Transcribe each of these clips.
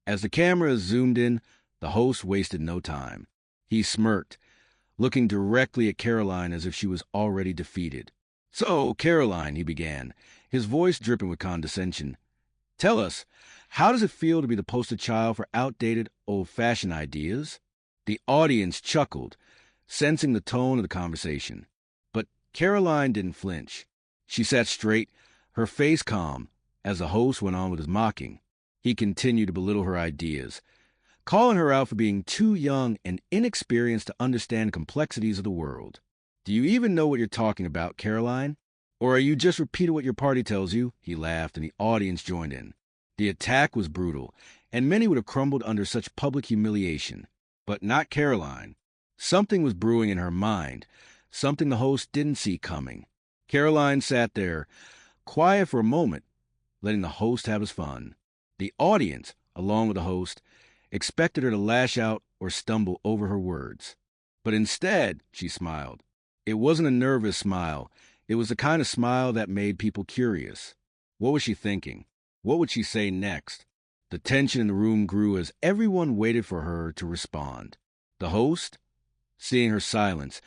As the camera zoomed in, the host wasted no time. He smirked, looking directly at Karoline as if she was already defeated. "So, Karoline," he began, his voice dripping with condescension, "tell us, how does it feel to be the poster child for outdated, old-fashioned ideas?" The audience chuckled, sensing the tone of the conversation. But Karoline didn't flinch. She sat straight, her face calm, as the host went on with his mocking. He continued to belittle her ideas, calling her out for being too young and inexperienced to understand the complexities of the world. "Do you even know what you're talking about, Karoline? Or are you just repeating what your party tells you?" He laughed, and the audience joined in. The attack was brutal, and many would have crumbled under such public humiliation. But not Karoline. Something was brewing in her mind, something the host didn't see coming. Karoline sat there, quiet for a moment, letting the host have his fun. The audience, along with the host, expected her to lash out or stumble over her words. But instead, she smiled. It wasn't a nervous smile. It was the kind of smile that made people curious. What was she thinking? What would she say next? The tension in the room grew as everyone waited for her to respond. The host, seeing her silence,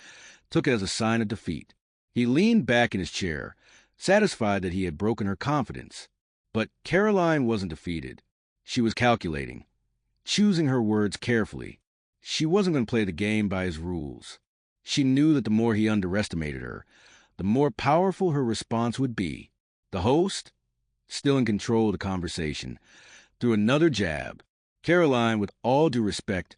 took it as a sign of defeat. He leaned back in his chair, satisfied that he had broken her confidence. But Karoline wasn't defeated. She was calculating, choosing her words carefully. She wasn't going to play the game by his rules. She knew that the more he underestimated her, the more powerful her response would be. The host, still in control of the conversation, threw another jab. "Karoline, with all due respect,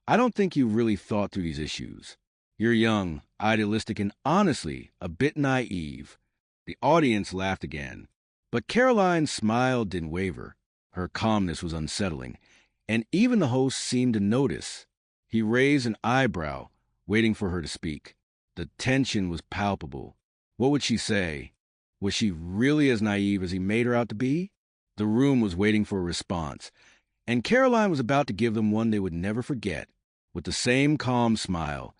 I don't think you've really thought through these issues. You're young, idealistic, and honestly, a bit naive." The audience laughed again. But Karoline's smile didn't waver. Her calmness was unsettling, and even the host seemed to notice. He raised an eyebrow, waiting for her to speak. The tension was palpable. What would she say? Was she really as naive as he made her out to be? The room was waiting for a response, and Karoline was about to give them one they would never forget. With the same calm smile,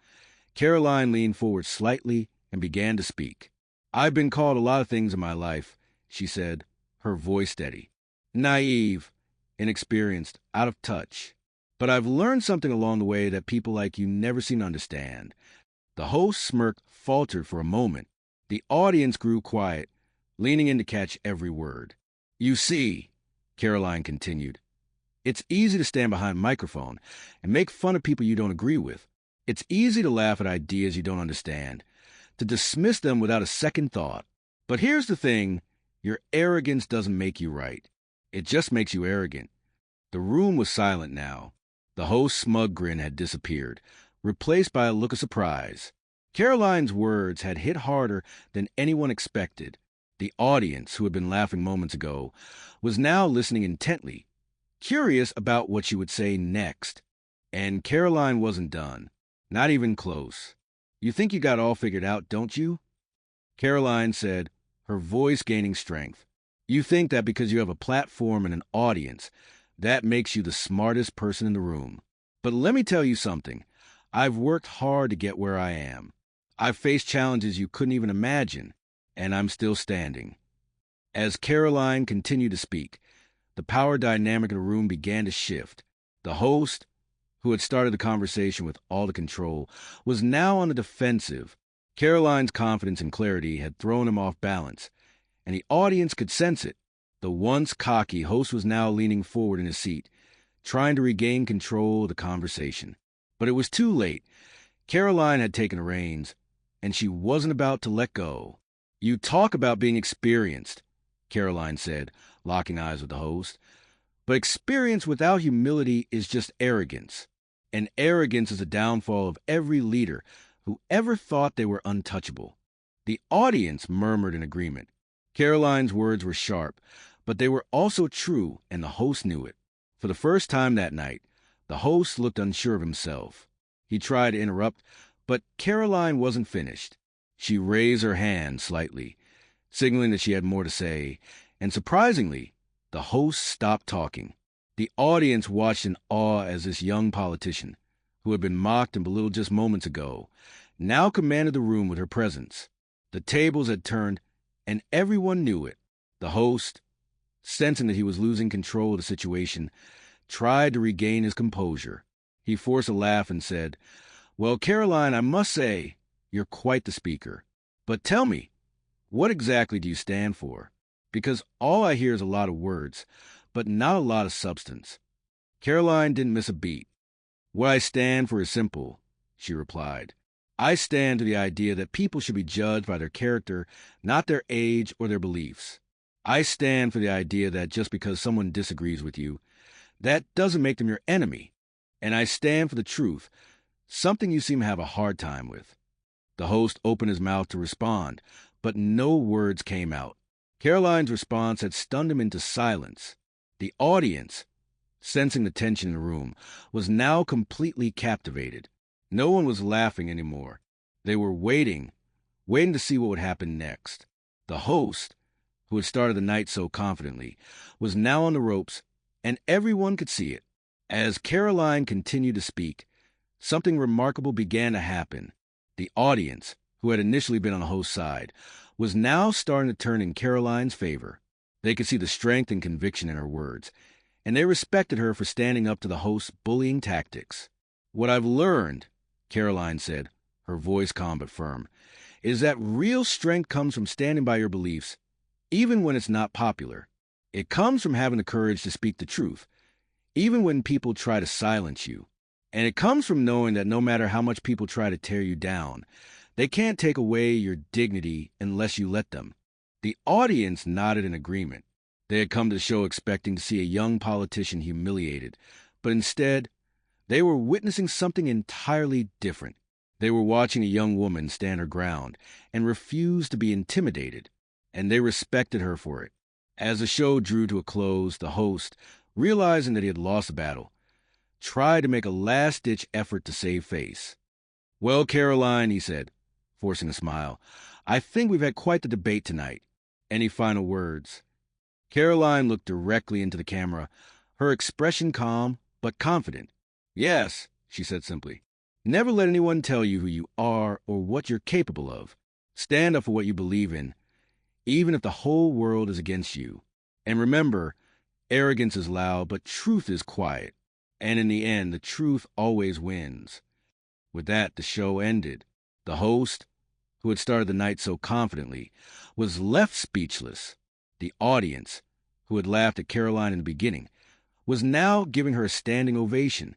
Karoline leaned forward slightly and began to speak. "I've been called a lot of things in my life," she said, her voice steady. "Naive, inexperienced, out of touch. But I've learned something along the way that people like you never seem to understand." The host's smirk faltered for a moment. The audience grew quiet, leaning in to catch every word. "You see," Karoline continued, "it's easy to stand behind a microphone and make fun of people you don't agree with. It's easy to laugh at ideas you don't understand, to dismiss them without a second thought. But here's the thing, your arrogance doesn't make you right. It just makes you arrogant." The room was silent now. The host's smug grin had disappeared, replaced by a look of surprise. Karoline's words had hit harder than anyone expected. The audience, who had been laughing moments ago, was now listening intently, curious about what she would say next. And Karoline wasn't done. Not even close. "You think you got all figured out, don't you?" Karoline said, her voice gaining strength. "You think that because you have a platform and an audience, that makes you the smartest person in the room. But let me tell you something. I've worked hard to get where I am. I've faced challenges you couldn't even imagine, and I'm still standing." As Karoline continued to speak, the power dynamic in the room began to shift. The host, who had started the conversation with all the control, was now on the defensive. Karoline's confidence and clarity had thrown him off balance, and the audience could sense it. The once cocky host was now leaning forward in his seat, trying to regain control of the conversation. But it was too late. Karoline had taken the reins, and she wasn't about to let go. "You talk about being experienced," Karoline said, locking eyes with the host. "But experience without humility is just arrogance. And arrogance is the downfall of every leader who ever thought they were untouchable." The audience murmured in agreement. Karoline's words were sharp, but they were also true, and the host knew it. For the first time that night, the host looked unsure of himself. He tried to interrupt, but Karoline wasn't finished. She raised her hand slightly, signaling that she had more to say, and surprisingly, the host stopped talking. The audience watched in awe as this young politician, who had been mocked and belittled just moments ago, now commanded the room with her presence. The tables had turned, and everyone knew it. The host, sensing that he was losing control of the situation, tried to regain his composure. He forced a laugh and said, "Well, Karoline, I must say, you're quite the speaker. But tell me, what exactly do you stand for? Because all I hear is a lot of words, but not a lot of substance." Karoline didn't miss a beat. "What I stand for is simple," she replied. "I stand to the idea that people should be judged by their character, not their age or their beliefs. I stand for the idea that just because someone disagrees with you, that doesn't make them your enemy. And I stand for the truth, something you seem to have a hard time with." The host opened his mouth to respond, but no words came out. Karoline's response had stunned him into silence. The audience, sensing the tension in the room, was now completely captivated. No one was laughing anymore. They were waiting to see what would happen next. The host, who had started the night so confidently, was now on the ropes, and everyone could see it. As Karoline continued to speak, something remarkable began to happen. The audience, who had initially been on the host's side, was now starting to turn in Karoline's favor. They could see the strength and conviction in her words, and they respected her for standing up to the host's bullying tactics. "What I've learned," Karoline said, her voice calm but firm, "is that real strength comes from standing by your beliefs, even when it's not popular. It comes from having the courage to speak the truth, even when people try to silence you. And it comes from knowing that no matter how much people try to tear you down, they can't take away your dignity unless you let them." The audience nodded in agreement. They had come to the show expecting to see a young politician humiliated, but instead, they were witnessing something entirely different. They were watching a young woman stand her ground and refuse to be intimidated, and they respected her for it. As the show drew to a close, the host, realizing that he had lost the battle, tried to make a last-ditch effort to save face. "Well, Karoline," he said, forcing a smile, "I think we've had quite the debate tonight. Any final words?" Karoline looked directly into the camera, her expression calm but confident. "Yes," she said simply. "Never let anyone tell you who you are or what you're capable of. Stand up for what you believe in, even if the whole world is against you. And remember, arrogance is loud, but truth is quiet. And in the end, the truth always wins." With that, the show ended. The host, who had started the night so confidently, was left speechless. The audience, who had laughed at Karoline in the beginning, was now giving her a standing ovation.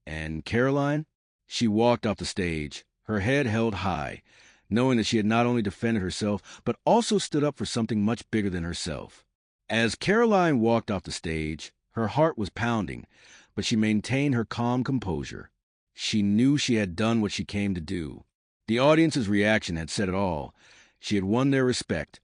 And Karoline? She walked off the stage, her head held high, knowing that she had not only defended herself, but also stood up for something much bigger than herself. As Karoline walked off the stage, her heart was pounding, but she maintained her calm composure. She knew she had done what she came to do. The audience's reaction had said it all. She had won their respect,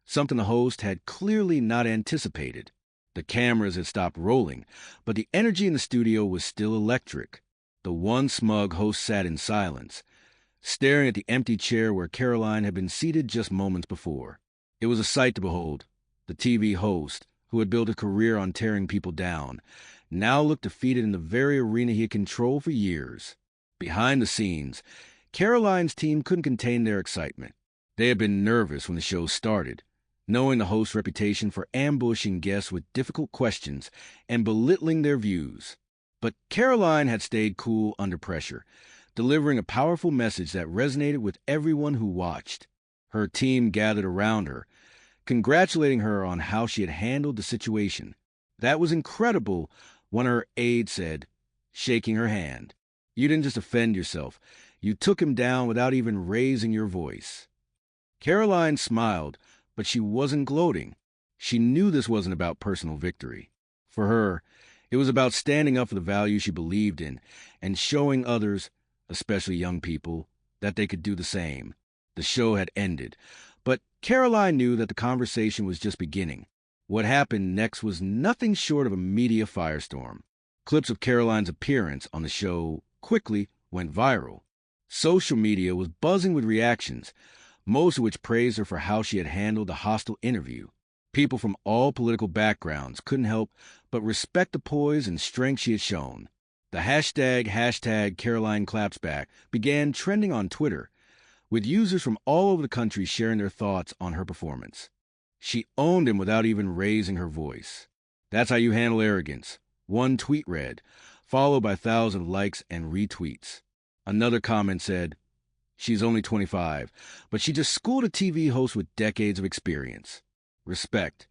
something the host had clearly not anticipated. The cameras had stopped rolling, but the energy in the studio was still electric. The one smug host sat in silence, staring at the empty chair where Karoline had been seated just moments before. It was a sight to behold. The TV host, who had built a career on tearing people down, now looked defeated in the very arena he had controlled for years. Behind the scenes, Karoline's team couldn't contain their excitement. They had been nervous when the show started, knowing the host's reputation for ambushing guests with difficult questions and belittling their views. But Karoline had stayed cool under pressure, delivering a powerful message that resonated with everyone who watched. Her team gathered around her, congratulating her on how she had handled the situation. "That was incredible," one of her aides said, shaking her hand. "You didn't just offend yourself. You took him down without even raising your voice." Karoline smiled, but she wasn't gloating. She knew this wasn't about personal victory. For her, it was about standing up for the values she believed in and showing others, especially young people, that they could do the same. The show had ended, but Karoline knew that the conversation was just beginning. What happened next was nothing short of a media firestorm. Clips of Karoline's appearance on the show quickly went viral. Social media was buzzing with reactions, most of which praised her for how she had handled the hostile interview. People from all political backgrounds couldn't help but respect the poise and strength she had shown. The hashtag Karoline Claps Back began trending on Twitter, with users from all over the country sharing their thoughts on her performance. She owned him without even raising her voice. "That's how you handle arrogance," One tweet read, followed by thousands of likes and retweets. Another comment said, "She's only 25, but she just schooled a TV host with decades of experience. Respect."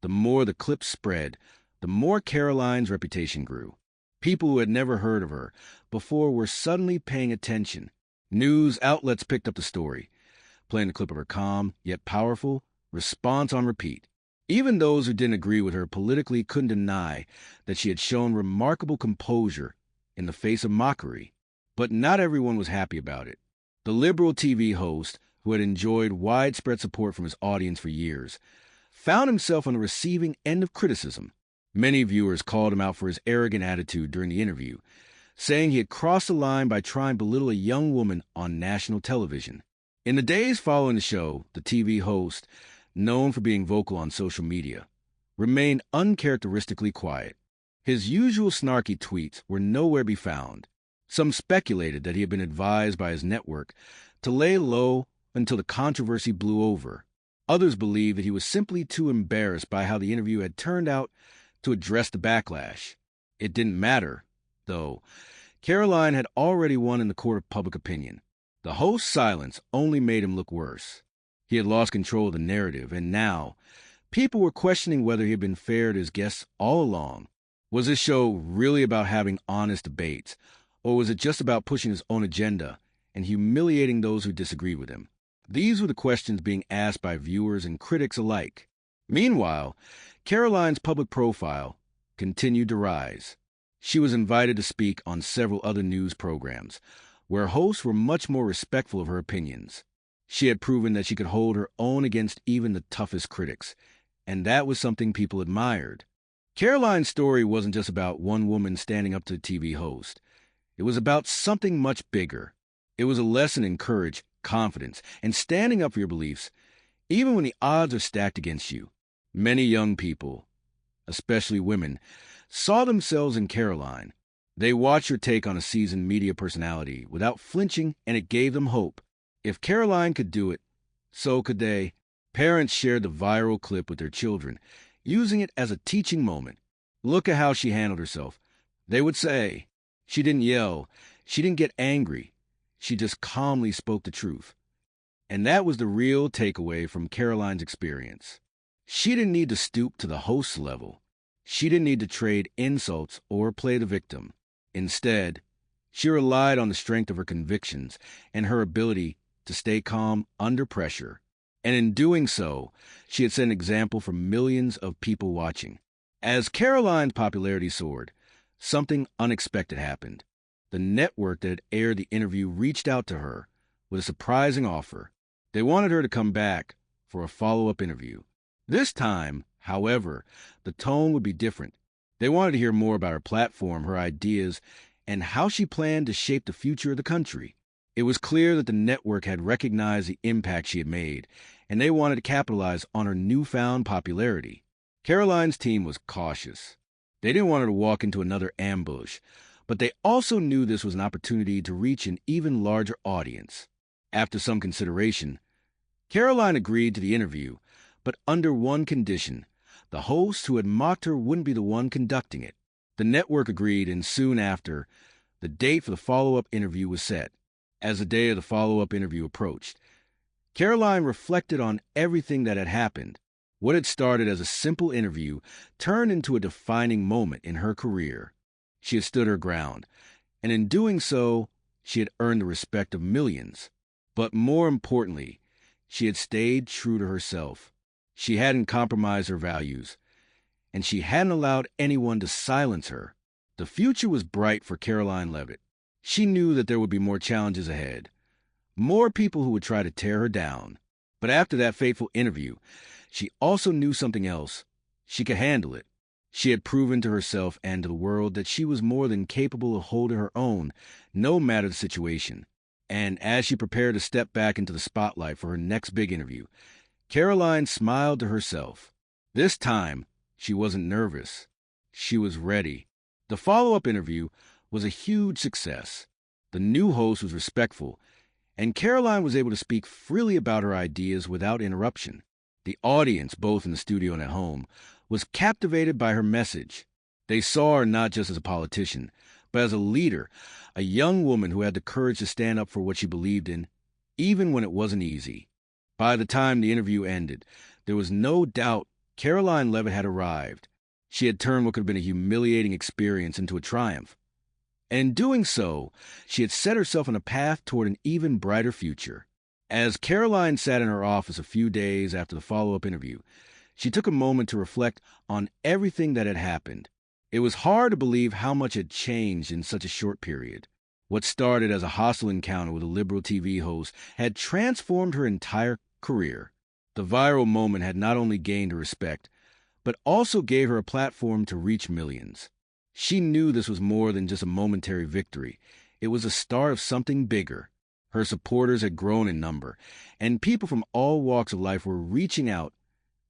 The more the clips spread, the more Karoline's reputation grew. People who had never heard of her before were suddenly paying attention. News outlets picked up the story, playing a clip of her calm, yet powerful, response on repeat. Even those who didn't agree with her politically couldn't deny that she had shown remarkable composure in the face of mockery. But not everyone was happy about it. The liberal TV host, who had enjoyed widespread support from his audience for years, found himself on the receiving end of criticism. Many viewers called him out for his arrogant attitude during the interview, saying he had crossed the line by trying to belittle a young woman on national television. In the days following the show, the TV host, known for being vocal on social media, remained uncharacteristically quiet. His usual snarky tweets were nowhere to be found. Some speculated that he had been advised by his network to lay low until the controversy blew over. Others believed that he was simply too embarrassed by how the interview had turned out to address the backlash. It didn't matter, though. Karoline had already won in the court of public opinion. The host's silence only made him look worse. He had lost control of the narrative, and now people were questioning whether he had been fair to his guests all along. Was this show really about having honest debates, or was it just about pushing his own agenda and humiliating those who disagreed with him? These were the questions being asked by viewers and critics alike. Meanwhile, Karoline's public profile continued to rise. She was invited to speak on several other news programs, where hosts were much more respectful of her opinions. She had proven that she could hold her own against even the toughest critics, and that was something people admired. Karoline's story wasn't just about one woman standing up to the TV host. It was about something much bigger. It was a lesson in courage, confidence, and standing up for your beliefs, even when the odds are stacked against you. Many young people, especially women, saw themselves in Karoline. They watched her take on a seasoned media personality without flinching, and it gave them hope. If Karoline could do it, so could they. Parents shared the viral clip with their children, using it as a teaching moment. "Look at how she handled herself," they would say. "She didn't yell. She didn't get angry. She just calmly spoke the truth." And that was the real takeaway from Karoline's experience. She didn't need to stoop to the host's level. She didn't need to trade insults or play the victim. Instead, she relied on the strength of her convictions and her ability to stay calm under pressure. And in doing so, she had set an example for millions of people watching. As Karoline's popularity soared, something unexpected happened. The network that had aired the interview reached out to her with a surprising offer. They wanted her to come back for a follow-up interview. This time, however, the tone would be different. They wanted to hear more about her platform, her ideas, and how she planned to shape the future of the country. It was clear that the network had recognized the impact she had made, and they wanted to capitalize on her newfound popularity. Karoline's team was cautious. They didn't want her to walk into another ambush, but they also knew this was an opportunity to reach an even larger audience. After some consideration, Karoline agreed to the interview, but under one condition: the host who had mocked her wouldn't be the one conducting it. The network agreed, and soon after, the date for the follow-up interview was set. As the day of the follow-up interview approached, Karoline reflected on everything that had happened. What had started as a simple interview turned into a defining moment in her career. She had stood her ground, and in doing so, she had earned the respect of millions. But more importantly, she had stayed true to herself. She hadn't compromised her values, and she hadn't allowed anyone to silence her. The future was bright for Karoline Leavitt. She knew that there would be more challenges ahead, more people who would try to tear her down. But after that fateful interview, she also knew something else. She could handle it. She had proven to herself and to the world that she was more than capable of holding her own, no matter the situation. And as she prepared to step back into the spotlight for her next big interview, Karoline smiled to herself. This time, she wasn't nervous. She was ready. The follow-up interview was a huge success. The new host was respectful, and Karoline was able to speak freely about her ideas without interruption. The audience, both in the studio and at home, was captivated by her message. They saw her not just as a politician, but as a leader, a young woman who had the courage to stand up for what she believed in, even when it wasn't easy. By the time the interview ended, there was no doubt Karoline Leavitt had arrived. She had turned what could have been a humiliating experience into a triumph. And in doing so, she had set herself on a path toward an even brighter future. As Karoline sat in her office a few days after the follow-up interview, she took a moment to reflect on everything that had happened. It was hard to believe how much had changed in such a short period. What started as a hostile encounter with a liberal TV host had transformed her entire career. The viral moment had not only gained her respect, but also gave her a platform to reach millions. She knew this was more than just a momentary victory. It was the start of something bigger. Her supporters had grown in number, and people from all walks of life were reaching out,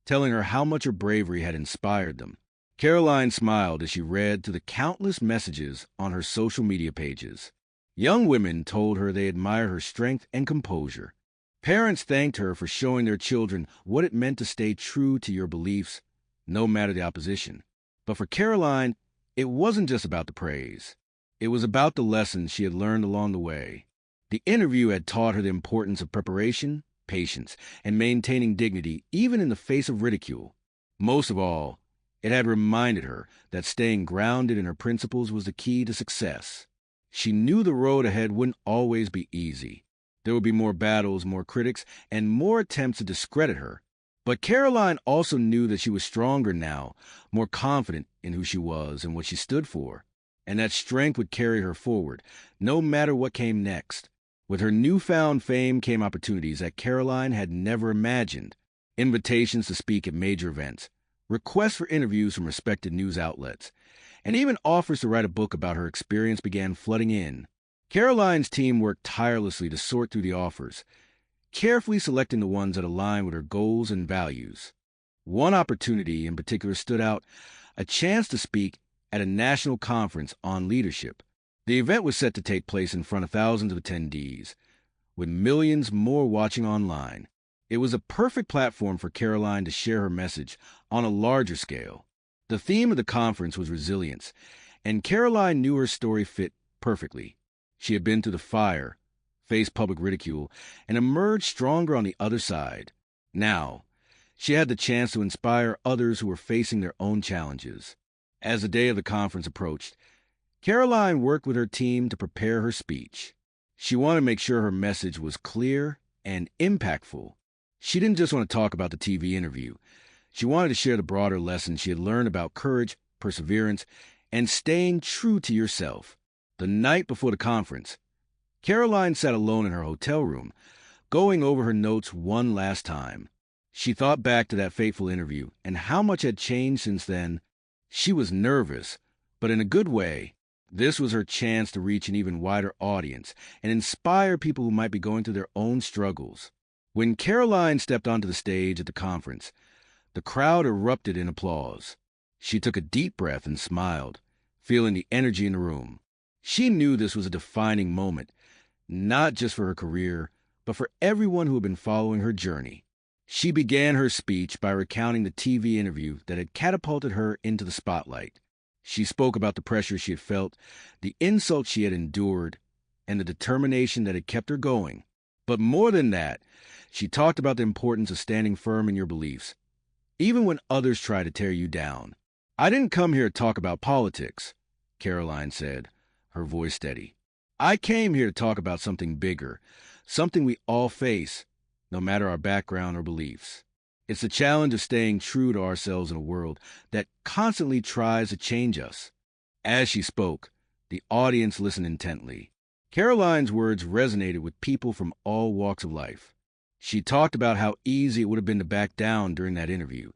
telling her how much her bravery had inspired them. Karoline smiled as she read through the countless messages on her social media pages. Young women told her they admired her strength and composure. Parents thanked her for showing their children what it meant to stay true to your beliefs, no matter the opposition. But for Karoline, it wasn't just about the praise. It was about the lessons she had learned along the way. The interview had taught her the importance of preparation, patience, and maintaining dignity even in the face of ridicule. Most of all, it had reminded her that staying grounded in her principles was the key to success. She knew the road ahead wouldn't always be easy. There would be more battles, more critics, and more attempts to discredit her. But Karoline also knew that she was stronger now, more confident in who she was and what she stood for. And that strength would carry her forward, no matter what came next. With her newfound fame came opportunities that Karoline had never imagined. Invitations to speak at major events, requests for interviews from respected news outlets, and even offers to write a book about her experience began flooding in. Karoline's team worked tirelessly to sort through the offers, carefully selecting the ones that aligned with her goals and values. One opportunity in particular stood out, a chance to speak at a national conference on leadership. The event was set to take place in front of thousands of attendees, with millions more watching online. It was a perfect platform for Karoline to share her message on a larger scale. The theme of the conference was resilience, and Karoline knew her story fit perfectly. She had been through the fire, faced public ridicule, and emerged stronger on the other side. Now, she had the chance to inspire others who were facing their own challenges. As the day of the conference approached, Karoline worked with her team to prepare her speech. She wanted to make sure her message was clear and impactful. She didn't just want to talk about the TV interview. She wanted to share the broader lessons she had learned about courage, perseverance, and staying true to yourself. The night before the conference, Karoline sat alone in her hotel room, going over her notes one last time. She thought back to that fateful interview and how much had changed since then. She was nervous, but in a good way. This was her chance to reach an even wider audience and inspire people who might be going through their own struggles. When Karoline stepped onto the stage at the conference, the crowd erupted in applause. She took a deep breath and smiled, feeling the energy in the room. She knew this was a defining moment, not just for her career, but for everyone who had been following her journey. She began her speech by recounting the TV interview that had catapulted her into the spotlight. She spoke about the pressure she had felt, the insults she had endured, and the determination that had kept her going. But more than that, she talked about the importance of standing firm in your beliefs, even when others try to tear you down. "I didn't come here to talk about politics," Karoline said, her voice steady. "I came here to talk about something bigger, something we all face, no matter our background or beliefs. It's the challenge of staying true to ourselves in a world that constantly tries to change us." As she spoke, the audience listened intently. Karoline's words resonated with people from all walks of life. She talked about how easy it would have been to back down during that interview,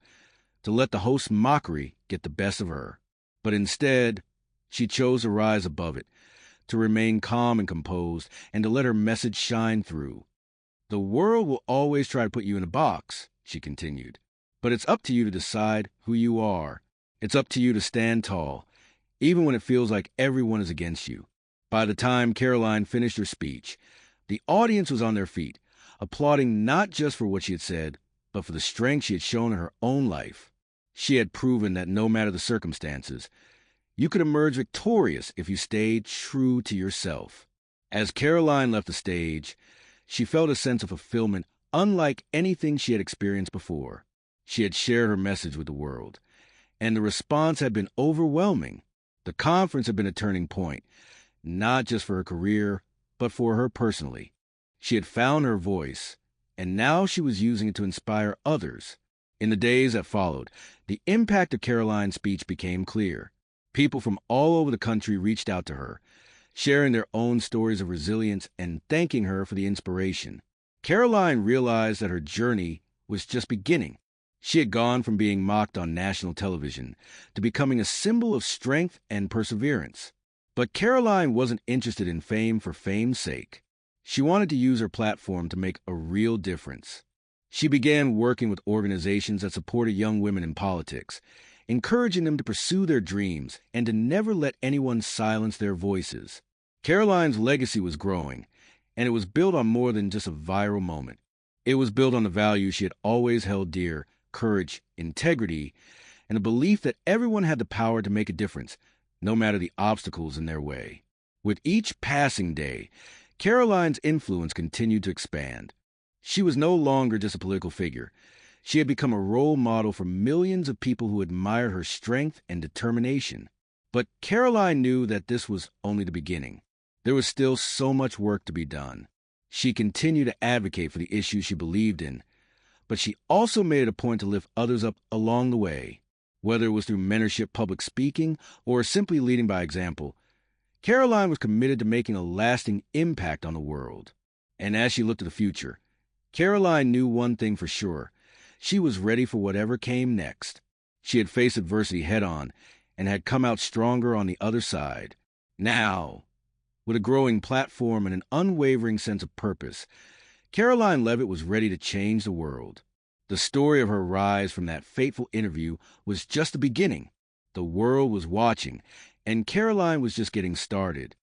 to let the host's mockery get the best of her. But instead, she chose to rise above it, to remain calm and composed, and to let her message shine through. "The world will always try to put you in a box," she continued, "but it's up to you to decide who you are. It's up to you to stand tall, even when it feels like everyone is against you." By the time Karoline finished her speech, the audience was on their feet, applauding not just for what she had said, but for the strength she had shown in her own life. She had proven that no matter the circumstances, You could emerge victorious if you stayed true to yourself. As Karoline left the stage, she felt a sense of fulfillment unlike anything she had experienced before. She had shared her message with the world, and the response had been overwhelming. The conference had been a turning point, not just for her career, but for her personally. She had found her voice, and now she was using it to inspire others. In the days that followed, the impact of Karoline's speech became clear. People from all over the country reached out to her, sharing their own stories of resilience and thanking her for the inspiration. Karoline realized that her journey was just beginning. She had gone from being mocked on national television to becoming a symbol of strength and perseverance. But Karoline wasn't interested in fame for fame's sake. She wanted to use her platform to make a real difference. She began working with organizations that supported young women in politics, encouraging them to pursue their dreams and to never let anyone silence their voices. Karoline's legacy was growing, and it was built on more than just a viral moment. It was built on the values she had always held dear: courage, integrity, and a belief that everyone had the power to make a difference, no matter the obstacles in their way. With each passing day, Karoline's influence continued to expand. She was no longer just a political figure. She had become a role model for millions of people who admired her strength and determination. But Karoline knew that this was only the beginning. There was still so much work to be done. She continued to advocate for the issues she believed in, but she also made it a point to lift others up along the way. Whether it was through mentorship, public speaking, or simply leading by example, Karoline was committed to making a lasting impact on the world. And as she looked to the future, Karoline knew one thing for sure: she was ready for whatever came next. She had faced adversity head-on and had come out stronger on the other side. Now, with a growing platform and an unwavering sense of purpose, Karoline Leavitt was ready to change the world. The story of her rise from that fateful interview was just the beginning. The world was watching, and Karoline was just getting started.